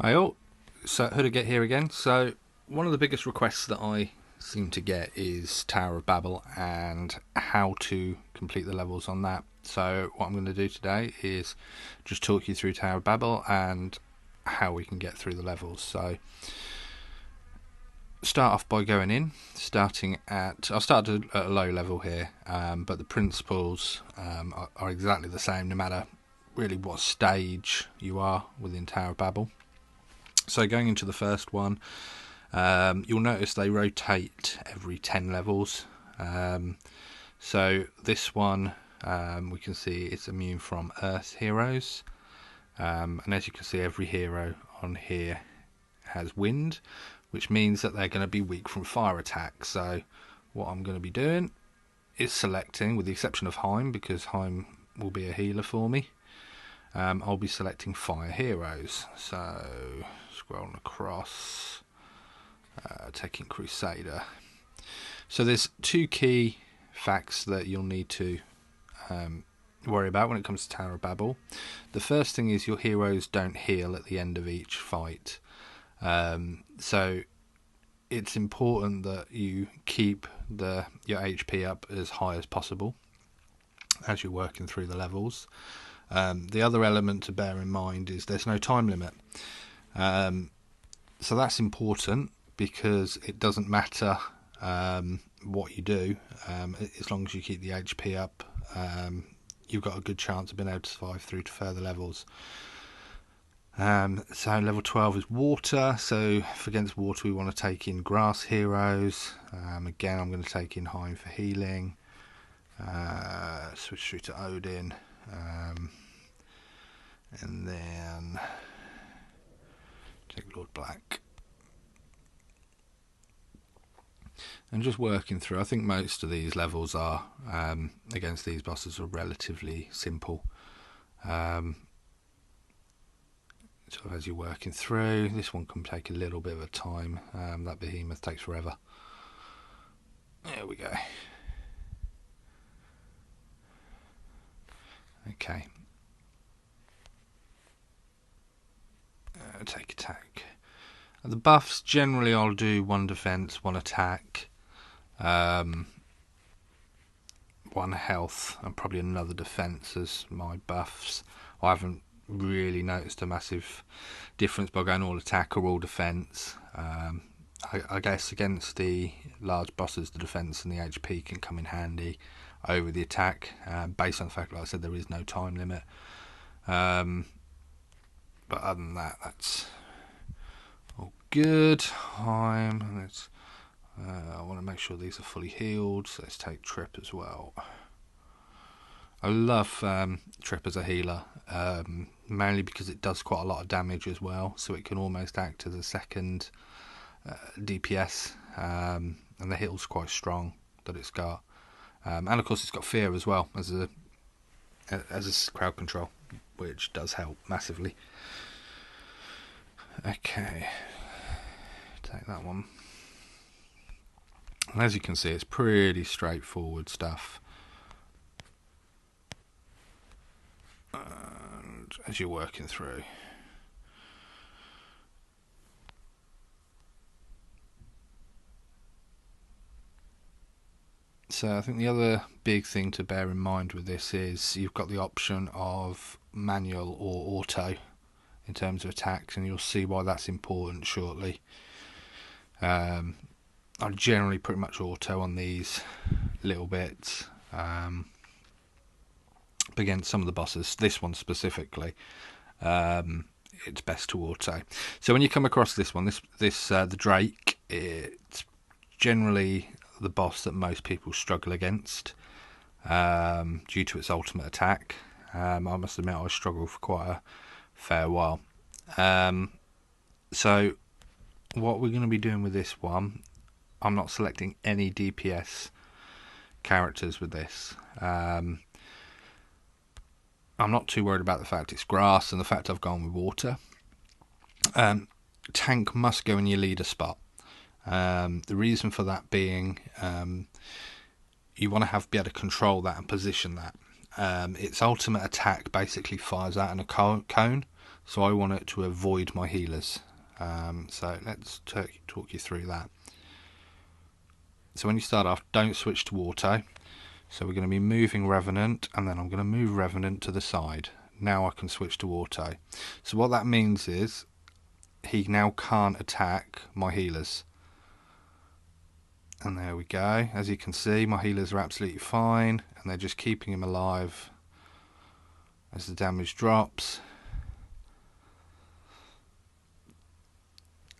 Hi all, so Hoodiget here again. So one of the biggest requests that I seem to get is Tower of Babel and how to complete the levels on that. So what I'm going to do today is just talk you through Tower of Babel and how we can get through the levels. So start off by going in, I'll start at a low level here, but the principles are exactly the same no matter really what stage you are within Tower of Babel. So going into the first one, you'll notice they rotate every 10 levels. So this one, we can see it's immune from Earth heroes. And as you can see, every hero on here has wind, which means that they're going to be weak from fire attacks. So what I'm going to be doing is selecting, with the exception of Heim, because Heim will be a healer for me, I'll be selecting fire heroes. So scrolling across, taking Crusader. So there's two key facts that you'll need to worry about when it comes to Tower of Babel. The first thing is your heroes don't heal at the end of each fight. So it's important that you keep your HP up as high as possible as you're working through the levels. The other element to bear in mind is there's no time limit. So that's important because it doesn't matter what you do, as long as you keep the HP up, you've got a good chance of being able to survive through to further levels. So level 12 is water, so against water we want to take in grass heroes. Again, I'm going to take in Heim for healing, switch through to Odin, and then take Lord Black. And just working through, I think most of these levels are, against these bosses, are relatively simple. So as you're working through, this one can take a little bit of a time. That behemoth takes forever. There we go. Okay. Take attack. The buffs, generally I'll do one defense, one attack, one health, and probably another defense as my buffs. I haven't really noticed a massive difference by going all attack or all defense. I guess against the large bosses, the defense and the HP can come in handy over the attack, based on the fact, like I said, there is no time limit. But other than that, that's all good. I want to make sure these are fully healed, so let's take Trip as well. I love Trip as a healer, mainly because it does quite a lot of damage as well, so it can almost act as a second DPS, and the heal's quite strong that it's got. And of course it's got fear as well as a crowd control, which does help massively. Okay, take that one. And as you can see, it's pretty straightforward stuff. And as you're working through, so I think the other big thing to bear in mind with this is you've got the option of manual or auto in terms of attacks, and you'll see why that's important shortly. I generally pretty much auto on these little bits, but against some of the bosses, this one specifically, it's best to auto. So when you come across this one, the Drake, it's generally the boss that most people struggle against, due to its ultimate attack. I must admit I struggled for quite a fair while. So what we're going to be doing with this one, I'm not selecting any DPS characters with this. I'm not too worried about the fact it's grass and the fact I've gone with water. Tank must go in your leader spot. The reason for that being, you want to be able to control that and position that. Its ultimate attack basically fires out in a cone, so I want it to avoid my healers. So let's talk you through that. So when you start off, don't switch to auto. So we're going to be moving Revenant, and then I'm going to move Revenant to the side. Now I can switch to auto. So what that means is he now can't attack my healers. And there we go. As you can see, my healers are absolutely fine, and they're just keeping him alive as the damage drops.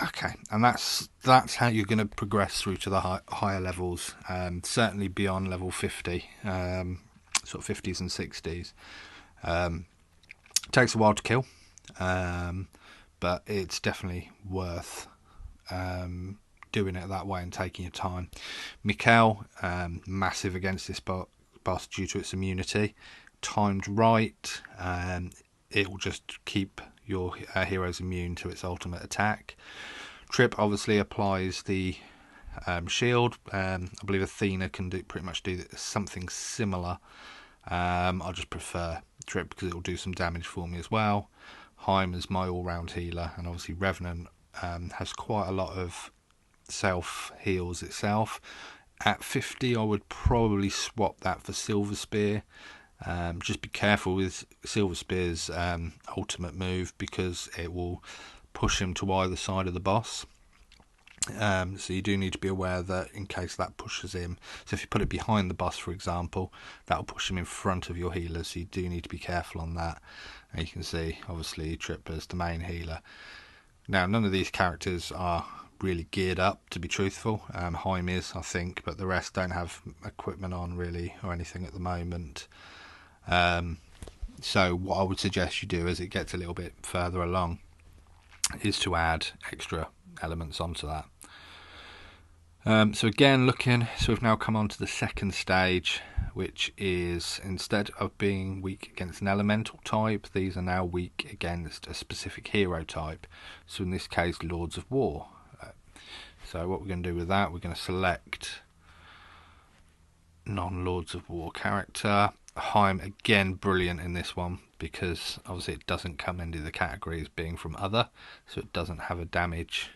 Okay, and that's how you're going to progress through to the higher levels. Certainly beyond level 50, sort of 50s and 60s. Takes a while to kill, but it's definitely worth doing it that way and taking your time. Mikkel, massive against this boss due to its immunity. Timed right, it will just keep your heroes immune to its ultimate attack. Trip obviously applies the shield. I believe Athena can pretty much do something similar. I just prefer Trip because it will do some damage for me as well. Heim is my all-round healer, and obviously Revenant has quite a lot of self heals itself. At 50, I would probably swap that for Silver Spear. Just be careful with Silver Spear's ultimate move, because it will push him to either side of the boss. So you do need to be aware that in case that pushes him, so if you put it behind the boss, for example, that will push him in front of your healer, so you do need to be careful on that. And you can see obviously Trip as the main healer. Now none of these characters are really geared up, to be truthful. Heim is, I think, but the rest don't have equipment on really or anything at the moment. So what I would suggest you do as it gets a little bit further along is to add extra elements onto that. So again, so we've now come on to the second stage, which is, instead of being weak against an elemental type, these are now weak against a specific hero type. So in this case, Lords of War. So what we're going to do with that, we're going to select non-Lords of War character. Heim, again, brilliant in this one, because obviously it doesn't come into the category as being from other, so it doesn't have a damage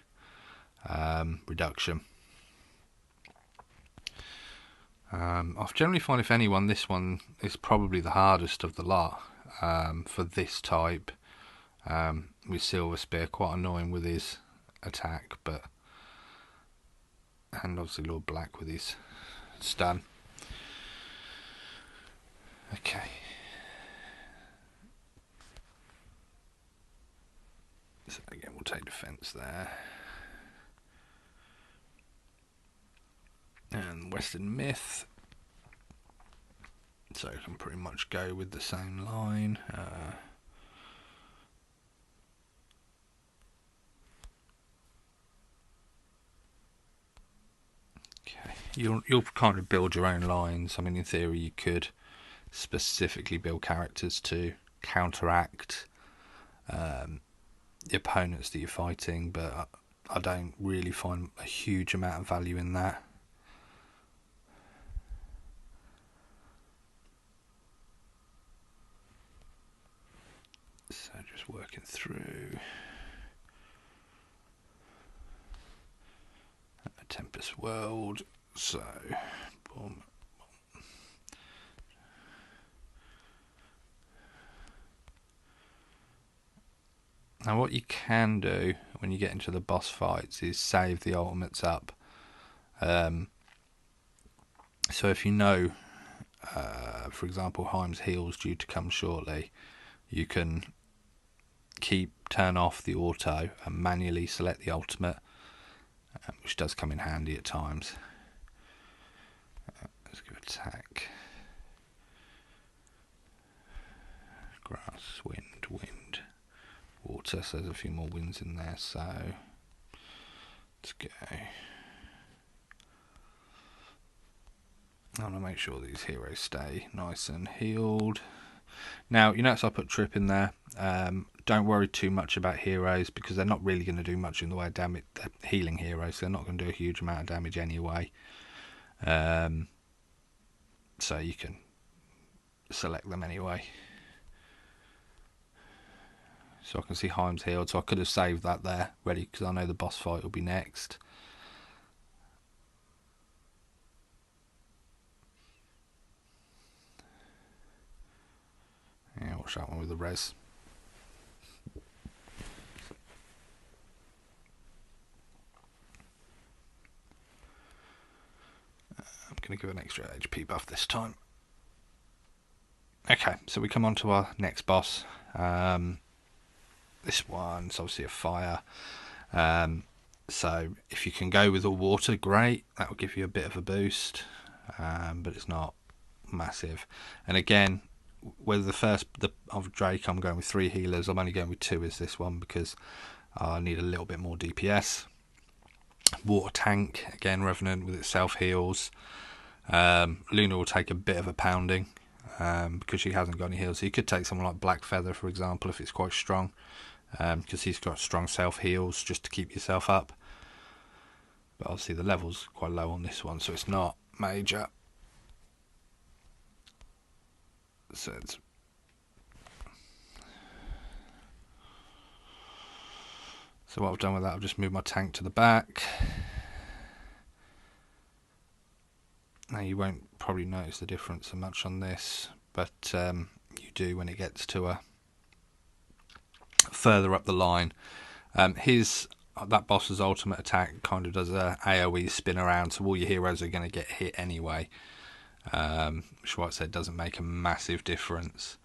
reduction. I generally find, if anyone, this one is probably the hardest of the lot for this type. With Silver Spear, quite annoying with his attack, and obviously Lord Black with his stun. Okay. So again, we'll take defense there. And Western Myth. So I can pretty much go with the same line. Okay, you'll kind of build your own lines. I mean, in theory, you could specifically build characters to counteract the opponents that you're fighting, but I don't really find a huge amount of value in that. So just working through a Tempest World. So boom. Now what you can do when you get into the boss fights is save the ultimates up. So if you know, for example, Heim's heal's due to come shortly, you can turn off the auto and manually select the ultimate, which does come in handy at times. Let's go attack. Grass, wind, water. So there's a few more winds in there. So let's go. I want to make sure these heroes stay nice and healed. Now, you notice I put Trip in there. Don't worry too much about heroes, because they're not really going to do much in the way of damage. They're healing heroes, so they're not going to do a huge amount of damage anyway. So you can select them anyway. So I can see Heim's healed, so I could have saved that there ready, because I know the boss fight will be next. Yeah, watch that one with the res. I'm going to give an extra HP buff this time. Okay, so we come on to our next boss. This one's obviously a fire. So if you can go with all water, great. That will give you a bit of a boost, but it's not massive. And again, whether the of Drake, I'm going with 3 healers. I'm only going with 2 as this one because I need a little bit more DPS. Water tank, again, Revenant with its self heals. Luna will take a bit of a pounding because she hasn't got any heals. So you could take someone like Black Feather, for example, if it's quite strong, because he's got strong self heals just to keep yourself up. But obviously the level's quite low on this one, so it's not major. So what I've done with that, I've just moved my tank to the back. Now you won't probably notice the difference so much on this, but you do when it gets to a further up the line. That boss's ultimate attack kind of does a AoE spin around, so all your heroes are going to get hit anyway. Which, like I said, doesn't make a massive difference.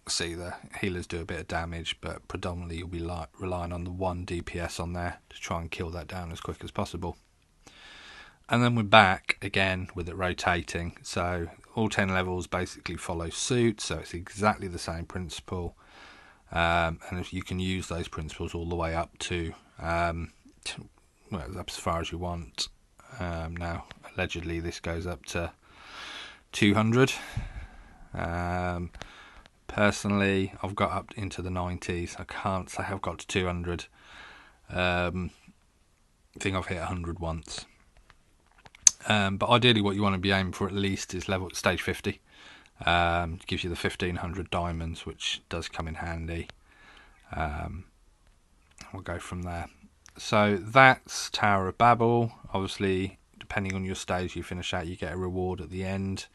See, the healers do a bit of damage, but predominantly you'll be relying on the 1 DPS on there to try and kill that down as quick as possible. And then we're back again with it rotating, so all 10 levels basically follow suit, so it's exactly the same principle. And if you can use those principles all the way up to well, as far as you want. Now allegedly this goes up to 200. Personally, I've got up into the 90s. I can't say I've got to 200. I think I've hit 100 once. But ideally what you want to be aiming for at least is level stage 50. Gives you the 1500 diamonds, which does come in handy. We'll go from there. So that's Tower of Babel. Obviously, depending on your stage you finish out, you get a reward at the end.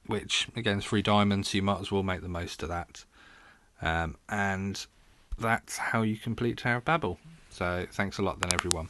Which again is 3 diamonds, so you might as well make the most of that. And that's how you complete Tower of Babel. So thanks a lot then, everyone.